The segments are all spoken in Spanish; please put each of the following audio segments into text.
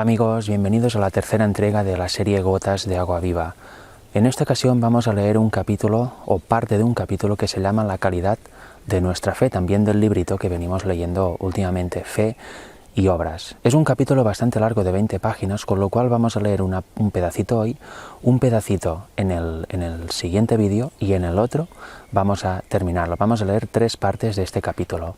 Hola amigos, bienvenidos a la tercera entrega de la serie Gotas de Agua Viva. En esta ocasión vamos a leer un capítulo o parte de un capítulo que se llama La calidad de nuestra fe, también del librito que venimos leyendo últimamente, Fe y Obras. Es un capítulo bastante largo de 20 páginas, con lo cual vamos a leer un pedacito hoy, un pedacito en el siguiente vídeo y en el otro vamos a terminarlo. Vamos a leer 3 partes de este capítulo.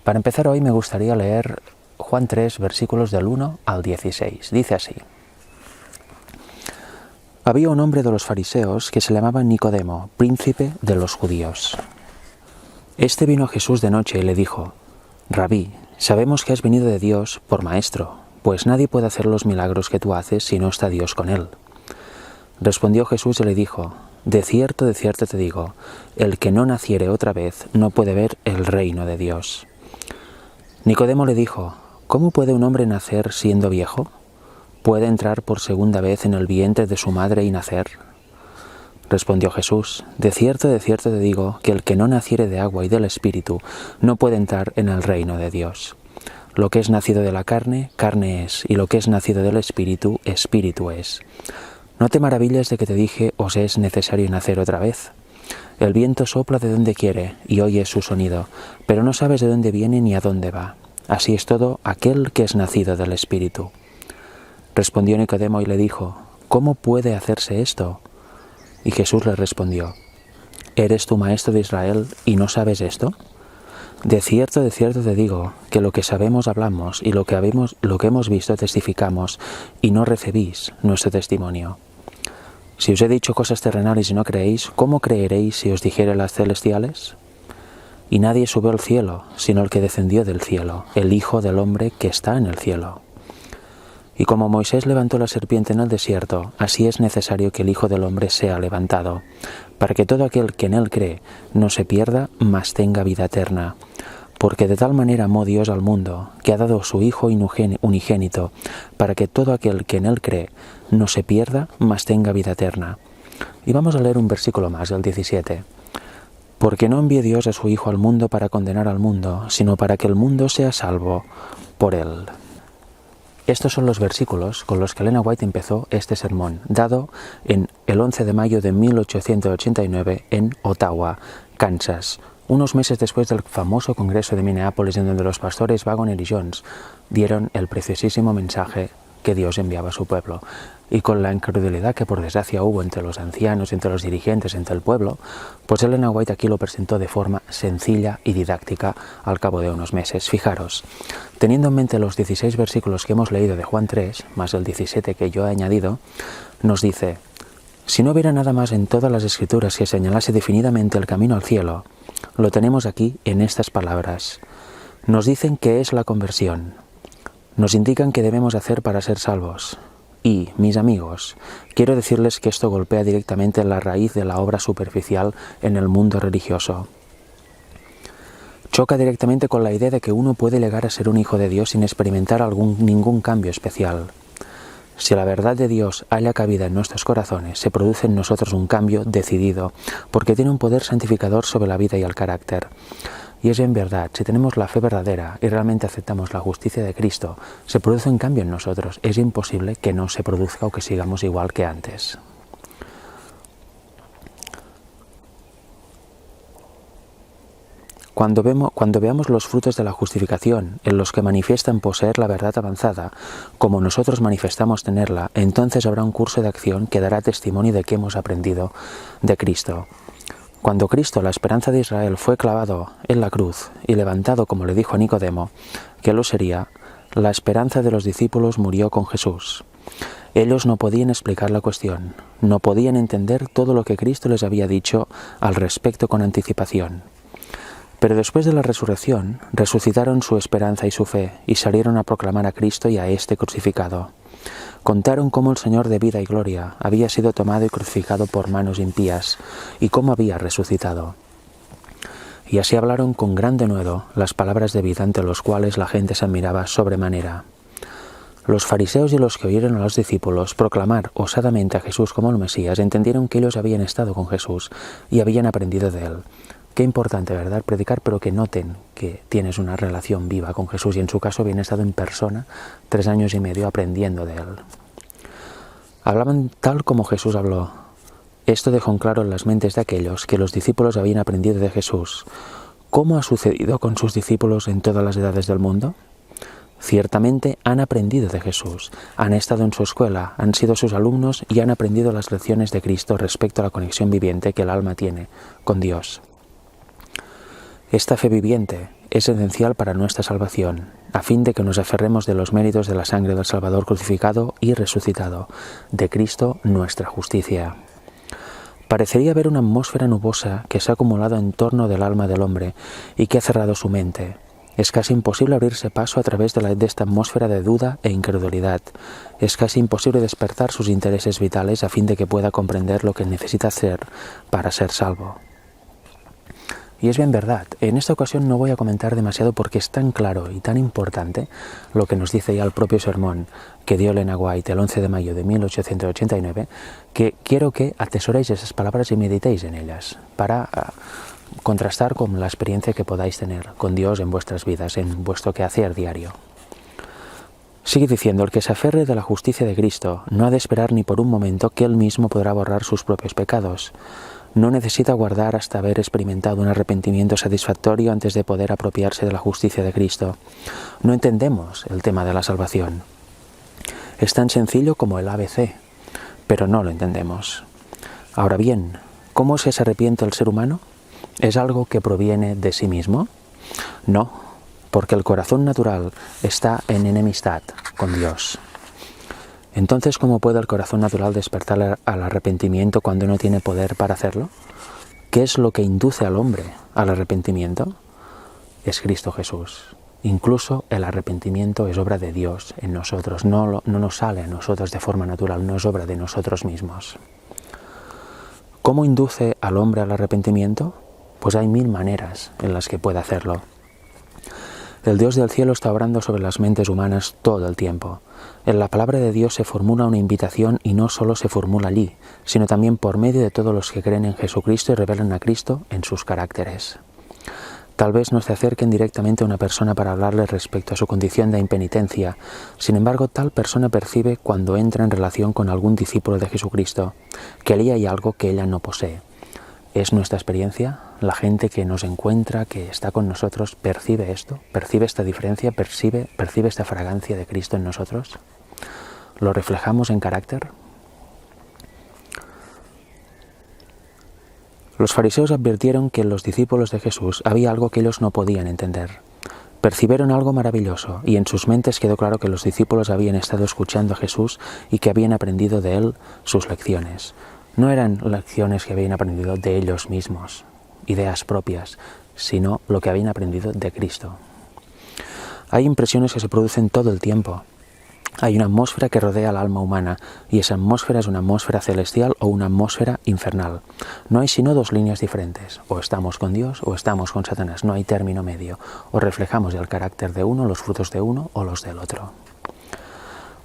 Para empezar hoy me gustaría leer Juan 3, versículos del 1 al 16. Dice así: Había un hombre de los fariseos que se llamaba Nicodemo, príncipe de los judíos. Este vino a Jesús de noche y le dijo: Rabí, sabemos que has venido de Dios por maestro, pues nadie puede hacer los milagros que tú haces si no está Dios con él. Respondió Jesús y le dijo: de cierto te digo, el que no naciere otra vez no puede ver el reino de Dios. Nicodemo le dijo: ¿cómo puede un hombre nacer siendo viejo? ¿Puede entrar por segunda vez en el vientre de su madre y nacer? Respondió Jesús: de cierto te digo, que el que no naciere de agua y del Espíritu no puede entrar en el reino de Dios. Lo que es nacido de la carne, carne es, y lo que es nacido del Espíritu, Espíritu es. No te maravilles de que te dije, os es necesario nacer otra vez. El viento sopla de donde quiere, y oyes su sonido, pero no sabes de dónde viene ni a dónde va. Así es todo aquel que es nacido del Espíritu. Respondió Nicodemo y le dijo: ¿cómo puede hacerse esto? Y Jesús le respondió: ¿eres tú maestro de Israel y no sabes esto? De cierto te digo, que lo que sabemos hablamos y lo que hemos visto testificamos, y no recibís nuestro testimonio. Si os he dicho cosas terrenales y no creéis, ¿cómo creeréis si os dijere las celestiales? Y nadie subió al cielo, sino el que descendió del cielo, el Hijo del Hombre que está en el cielo. Y como Moisés levantó la serpiente en el desierto, así es necesario que el Hijo del Hombre sea levantado, para que todo aquel que en él cree no se pierda, mas tenga vida eterna. Porque de tal manera amó Dios al mundo, que ha dado su Hijo unigénito, para que todo aquel que en él cree no se pierda, mas tenga vida eterna. Y vamos a leer un versículo más, el 17. Porque no envió Dios a su Hijo al mundo para condenar al mundo, sino para que el mundo sea salvo por él. Estos son los versículos con los que Elena White empezó este sermón, dado en el 11 de mayo de 1889 en Ottawa, Kansas, unos meses después del famoso congreso de Minneapolis, en donde los pastores Waggoner y Jones dieron el preciosísimo mensaje que Dios enviaba a su pueblo. Y con la incredulidad que por desgracia hubo entre los ancianos, entre los dirigentes, entre el pueblo, pues Elena White aquí lo presentó de forma sencilla y didáctica al cabo de unos meses. Fijaros, teniendo en mente los 16 versículos que hemos leído de Juan 3, más el 17 que yo he añadido, nos dice: si no hubiera nada más en todas las Escrituras que señalase definidamente el camino al cielo, lo tenemos aquí en estas palabras. Nos dicen qué es la conversión. Nos indican qué debemos hacer para ser salvos. Y, mis amigos, quiero decirles que esto golpea directamente la raíz de la obra superficial en el mundo religioso. Choca directamente con la idea de que uno puede llegar a ser un hijo de Dios sin experimentar ningún cambio especial. Si la verdad de Dios halla cabida en nuestros corazones, se produce en nosotros un cambio decidido, porque tiene un poder santificador sobre la vida y el carácter. Y es en verdad, si tenemos la fe verdadera y realmente aceptamos la justicia de Cristo, se produce un cambio en nosotros. Es imposible que no se produzca o que sigamos igual que antes. Cuando veamos los frutos de la justificación en los que manifiestan poseer la verdad avanzada, como nosotros manifestamos tenerla, entonces habrá un curso de acción que dará testimonio de que hemos aprendido de Cristo. Cuando Cristo, la esperanza de Israel, fue clavado en la cruz y levantado, como le dijo a Nicodemo, que lo sería, la esperanza de los discípulos murió con Jesús. Ellos no podían explicar la cuestión, no podían entender todo lo que Cristo les había dicho al respecto con anticipación. Pero después de la resurrección, resucitaron su esperanza y su fe, y salieron a proclamar a Cristo y a este crucificado. Contaron cómo el Señor de vida y gloria había sido tomado y crucificado por manos impías, y cómo había resucitado. Y así hablaron con gran denuedo las palabras de vida ante los cuales la gente se admiraba sobremanera. Los fariseos y los que oyeron a los discípulos proclamar osadamente a Jesús como el Mesías entendieron que ellos habían estado con Jesús y habían aprendido de él. Qué importante, ¿verdad? Predicar, pero que noten que tienes una relación viva con Jesús, y en su caso bien estado en persona 3 años y medio aprendiendo de Él. Hablaban tal como Jesús habló. Esto dejó en claro en las mentes de aquellos que los discípulos habían aprendido de Jesús. ¿Cómo ha sucedido con sus discípulos en todas las edades del mundo? Ciertamente han aprendido de Jesús, han estado en su escuela, han sido sus alumnos y han aprendido las lecciones de Cristo respecto a la conexión viviente que el alma tiene con Dios. Esta fe viviente es esencial para nuestra salvación, a fin de que nos aferremos de los méritos de la sangre del Salvador crucificado y resucitado, de Cristo nuestra justicia. Parecería haber una atmósfera nubosa que se ha acumulado en torno del alma del hombre y que ha cerrado su mente. Es casi imposible abrirse paso a través de esta atmósfera de duda e incredulidad. Es casi imposible despertar sus intereses vitales a fin de que pueda comprender lo que necesita hacer para ser salvo. Y es bien verdad, en esta ocasión no voy a comentar demasiado porque es tan claro y tan importante lo que nos dice ya el propio sermón que dio Elena White el 11 de mayo de 1889, que quiero que atesoréis esas palabras y meditéis en ellas para contrastar con la experiencia que podáis tener con Dios en vuestras vidas, en vuestro quehacer diario. Sigue diciendo, el que se aferre de la justicia de Cristo no ha de esperar ni por un momento que Él mismo podrá borrar sus propios pecados. No necesita guardar hasta haber experimentado un arrepentimiento satisfactorio antes de poder apropiarse de la justicia de Cristo. No entendemos el tema de la salvación. Es tan sencillo como el ABC, pero no lo entendemos. Ahora bien, ¿cómo se arrepiente el ser humano? ¿Es algo que proviene de sí mismo? No, porque el corazón natural está en enemistad con Dios. Entonces, ¿cómo puede el corazón natural despertar al arrepentimiento cuando no tiene poder para hacerlo? ¿Qué es lo que induce al hombre al arrepentimiento? Es Cristo Jesús. Incluso el arrepentimiento es obra de Dios en nosotros, no nos sale a nosotros de forma natural, no es obra de nosotros mismos. ¿Cómo induce al hombre al arrepentimiento? Pues hay 1000 maneras en las que puede hacerlo. El Dios del cielo está obrando sobre las mentes humanas todo el tiempo. En la palabra de Dios se formula una invitación y no solo se formula allí, sino también por medio de todos los que creen en Jesucristo y revelan a Cristo en sus caracteres. Tal vez no se acerquen directamente a una persona para hablarle respecto a su condición de impenitencia. Sin embargo, tal persona percibe cuando entra en relación con algún discípulo de Jesucristo, que allí hay algo que ella no posee. ¿Es nuestra experiencia? ¿La gente que nos encuentra, que está con nosotros, percibe esto? ¿Percibe esta diferencia? ¿Percibe esta fragancia de Cristo en nosotros? ¿Lo reflejamos en carácter? Los fariseos advirtieron que en los discípulos de Jesús había algo que ellos no podían entender. Percibieron algo maravilloso y en sus mentes quedó claro que los discípulos habían estado escuchando a Jesús y que habían aprendido de Él sus lecciones. No eran lecciones que habían aprendido de ellos mismos, ideas propias, sino lo que habían aprendido de Cristo. Hay impresiones que se producen todo el tiempo. Hay una atmósfera que rodea al alma humana y esa atmósfera es una atmósfera celestial o una atmósfera infernal. No hay sino 2 líneas diferentes, o estamos con Dios o estamos con Satanás, no hay término medio, o reflejamos el carácter de uno, los frutos de uno o los del otro.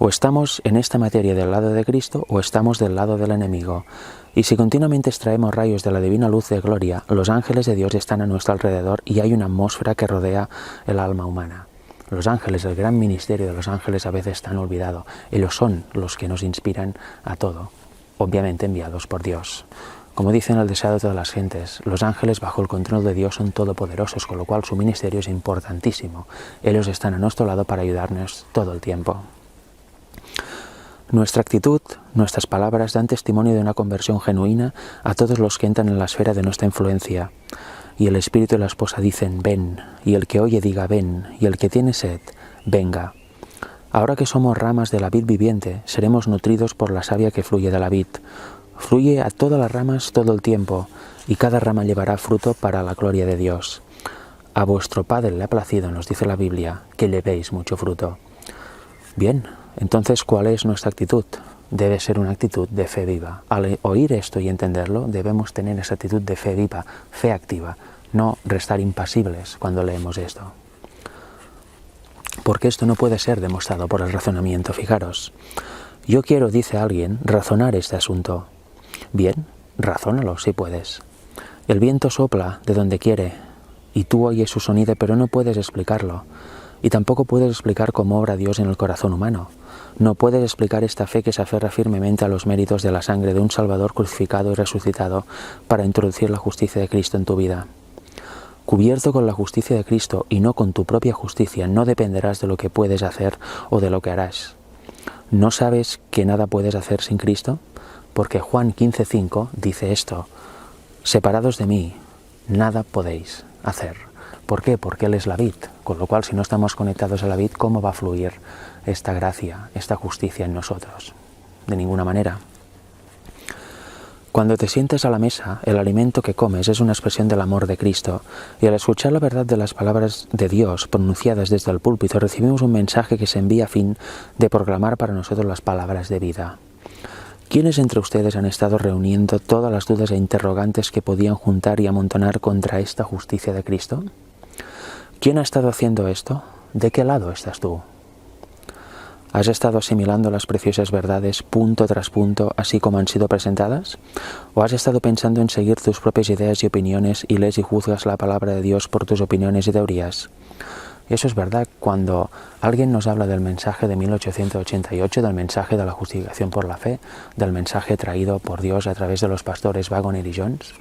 O estamos en esta materia del lado de Cristo o estamos del lado del enemigo. Y si continuamente extraemos rayos de la divina luz de gloria, los ángeles de Dios están a nuestro alrededor y hay una atmósfera que rodea el alma humana. Los ángeles, el gran ministerio de los ángeles a veces están olvidados. Ellos son los que nos inspiran a todo, obviamente enviados por Dios. Como dicen el deseo de todas las gentes, los ángeles bajo el control de Dios son todopoderosos, con lo cual su ministerio es importantísimo. Ellos están a nuestro lado para ayudarnos todo el tiempo. Nuestra actitud, nuestras palabras dan testimonio de una conversión genuina a todos los que entran en la esfera de nuestra influencia. Y el espíritu y la esposa dicen, ven, y el que oye diga, ven, y el que tiene sed, venga. Ahora que somos ramas de la vid viviente, seremos nutridos por la savia que fluye de la vid. Fluye a todas las ramas todo el tiempo, y cada rama llevará fruto para la gloria de Dios. A vuestro Padre le ha placido, nos dice la Biblia, que llevéis mucho fruto. Bien, entonces, ¿cuál es nuestra actitud? Debe ser una actitud de fe viva. Al oír esto y entenderlo, debemos tener esa actitud de fe viva, fe activa, no restar impasibles cuando leemos esto. Porque esto no puede ser demostrado por el razonamiento, fijaros. Yo quiero, dice alguien, razonar este asunto. Bien, razónalo si puedes. El viento sopla de donde quiere y tú oyes su sonido, pero no puedes explicarlo. Y tampoco puedes explicar cómo obra Dios en el corazón humano. No puedes explicar esta fe que se aferra firmemente a los méritos de la sangre de un Salvador crucificado y resucitado para introducir la justicia de Cristo en tu vida. Cubierto con la justicia de Cristo y no con tu propia justicia, no dependerás de lo que puedes hacer o de lo que harás. ¿No sabes que nada puedes hacer sin Cristo? Porque Juan 15:5 dice esto: separados de mí, nada podéis hacer. ¿Por qué? Porque Él es la vid, con lo cual si no estamos conectados a la vid, ¿cómo va a fluir esta gracia, esta justicia en nosotros? De ninguna manera. Cuando te sientes a la mesa, el alimento que comes es una expresión del amor de Cristo, y al escuchar la verdad de las palabras de Dios pronunciadas desde el púlpito, recibimos un mensaje que se envía a fin de proclamar para nosotros las palabras de vida. ¿Quiénes entre ustedes han estado reuniendo todas las dudas e interrogantes que podían juntar y amontonar contra esta justicia de Cristo? ¿Quién ha estado haciendo esto? ¿De qué lado estás tú? ¿Has estado asimilando las preciosas verdades punto tras punto, así como han sido presentadas? ¿O has estado pensando en seguir tus propias ideas y opiniones y lees y juzgas la palabra de Dios por tus opiniones y teorías? Eso es verdad cuando alguien nos habla del mensaje de 1888, del mensaje de la justificación por la fe, del mensaje traído por Dios a través de los pastores Waggoner y Jones.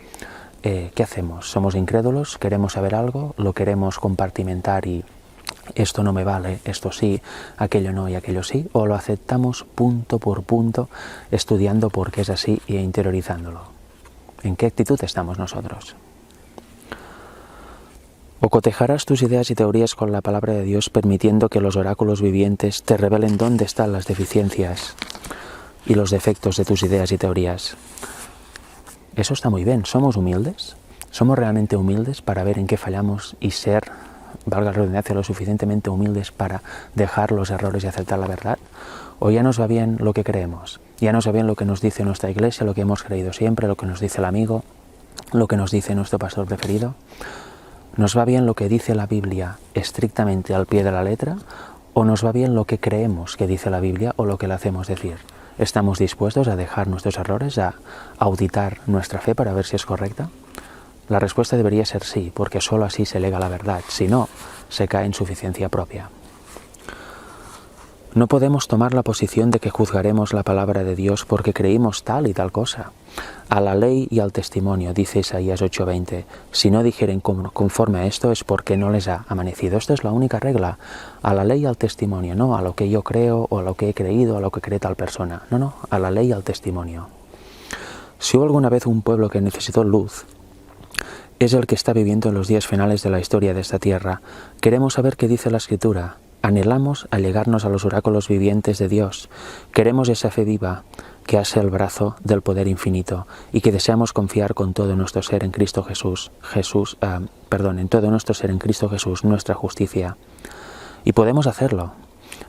¿Qué hacemos? ¿Somos incrédulos? ¿Queremos saber algo? ¿Lo queremos compartimentar y esto no me vale, esto sí, aquello no y aquello sí? ¿O lo aceptamos punto por punto, estudiando por qué es así e interiorizándolo? ¿En qué actitud estamos nosotros? ¿O cotejarás tus ideas y teorías con la palabra de Dios, permitiendo que los oráculos vivientes te revelen dónde están las deficiencias y los defectos de tus ideas y teorías? Eso está muy bien. ¿Somos humildes? ¿Somos realmente humildes para ver en qué fallamos y ser, valga la redundancia, lo suficientemente humildes para dejar los errores y aceptar la verdad? ¿O ya nos va bien lo que creemos? ¿Ya nos va bien lo que nos dice nuestra iglesia, lo que hemos creído siempre, lo que nos dice el amigo, lo que nos dice nuestro pastor preferido? ¿Nos va bien lo que dice la Biblia estrictamente al pie de la letra? ¿O nos va bien lo que creemos que dice la Biblia o lo que le hacemos decir? ¿Estamos dispuestos a dejar nuestros errores, a auditar nuestra fe para ver si es correcta? La respuesta debería ser sí, porque sólo así se lega la verdad. Si no, se cae en suficiencia propia. No podemos tomar la posición de que juzgaremos la palabra de Dios porque creímos tal y tal cosa. A la ley y al testimonio, dice Isaías 8:20. Si no dijeren conforme a esto es porque no les ha amanecido. Esta es la única regla. A la ley y al testimonio, no a lo que yo creo o a lo que he creído o a lo que cree tal persona. No, a la ley y al testimonio. Si hubo alguna vez un pueblo que necesitó luz, es el que está viviendo en los días finales de la historia de esta tierra. Queremos saber qué dice la Escritura. Anhelamos allegarnos a los oráculos vivientes de Dios. Queremos esa fe viva que hace el brazo del poder infinito y que deseamos confiar con todo nuestro ser en Cristo Jesús. En todo nuestro ser en Cristo Jesús, nuestra justicia. Y podemos hacerlo.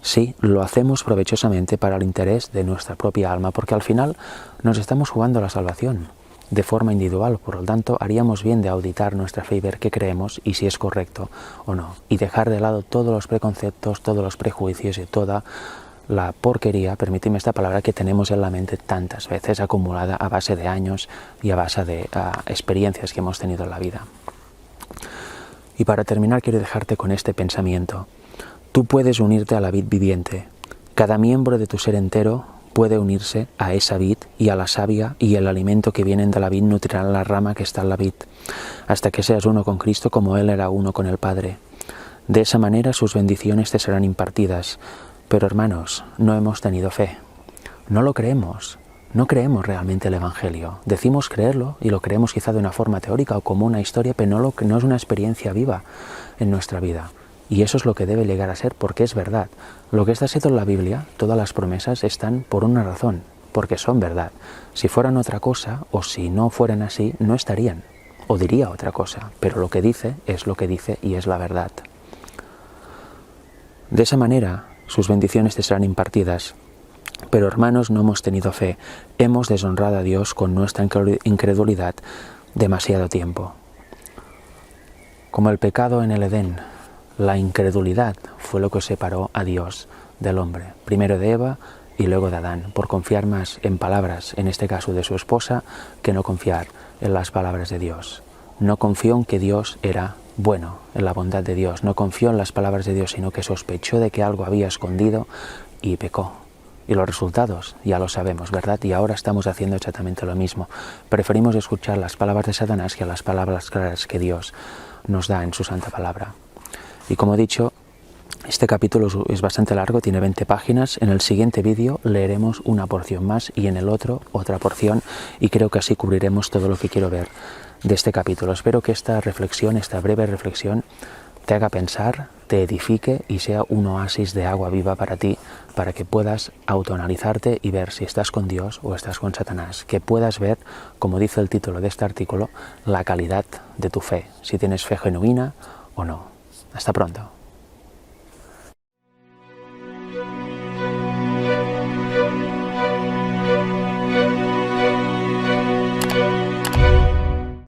Sí, lo hacemos provechosamente para el interés de nuestra propia alma, porque al final nos estamos jugando la salvación de forma individual. Por lo tanto, haríamos bien de auditar nuestra fe y ver qué creemos y si es correcto o no. Y dejar de lado todos los preconceptos, todos los prejuicios y toda la porquería, permíteme esta palabra, que tenemos en la mente tantas veces acumulada a base de años y a base de experiencias que hemos tenido en la vida. Y para terminar quiero dejarte con este pensamiento. Tú puedes unirte a la vid viviente. Cada miembro de tu ser entero puede unirse a esa vid, y a la savia y el alimento que vienen de la vid nutrirán la rama que está en la vid, hasta que seas uno con Cristo como Él era uno con el Padre. De esa manera sus bendiciones te serán impartidas. Pero hermanos, no hemos tenido fe. No lo creemos. No creemos realmente el Evangelio. Decimos creerlo y lo creemos quizá de una forma teórica o como una historia, pero no es una experiencia viva en nuestra vida. Y eso es lo que debe llegar a ser, porque es verdad. Lo que está escrito en la Biblia, todas las promesas están por una razón, porque son verdad. Si fueran otra cosa, o si no fueran así, no estarían. O diría otra cosa, pero lo que dice es lo que dice y es la verdad. De esa manera, sus bendiciones te serán impartidas. Pero hermanos, no hemos tenido fe. Hemos deshonrado a Dios con nuestra incredulidad demasiado tiempo. Como el pecado en el Edén, la incredulidad fue lo que separó a Dios del hombre, primero de Eva y luego de Adán, por confiar más en palabras, en este caso de su esposa, que no confiar en las palabras de Dios. no confió en que Dios era bueno, en la bondad de Dios, no confió en las palabras de Dios, sino que sospechó de que algo había escondido y pecó. Y los resultados ya lo sabemos, ¿verdad? Y ahora estamos haciendo exactamente lo mismo. Preferimos escuchar las palabras de Satanás que las palabras claras que Dios nos da en su santa palabra. Y como he dicho, este capítulo es bastante largo, tiene 20 páginas. En el siguiente vídeo leeremos una porción más y en el otro otra porción, y creo que así cubriremos todo lo que quiero ver de este capítulo. Espero que esta reflexión, esta breve reflexión, te haga pensar, te edifique y sea un oasis de agua viva para ti, para que puedas autoanalizarte y ver si estás con Dios o estás con Satanás. Que puedas ver, como dice el título de este artículo, la calidad de tu fe, si tienes fe genuina o no. Hasta pronto.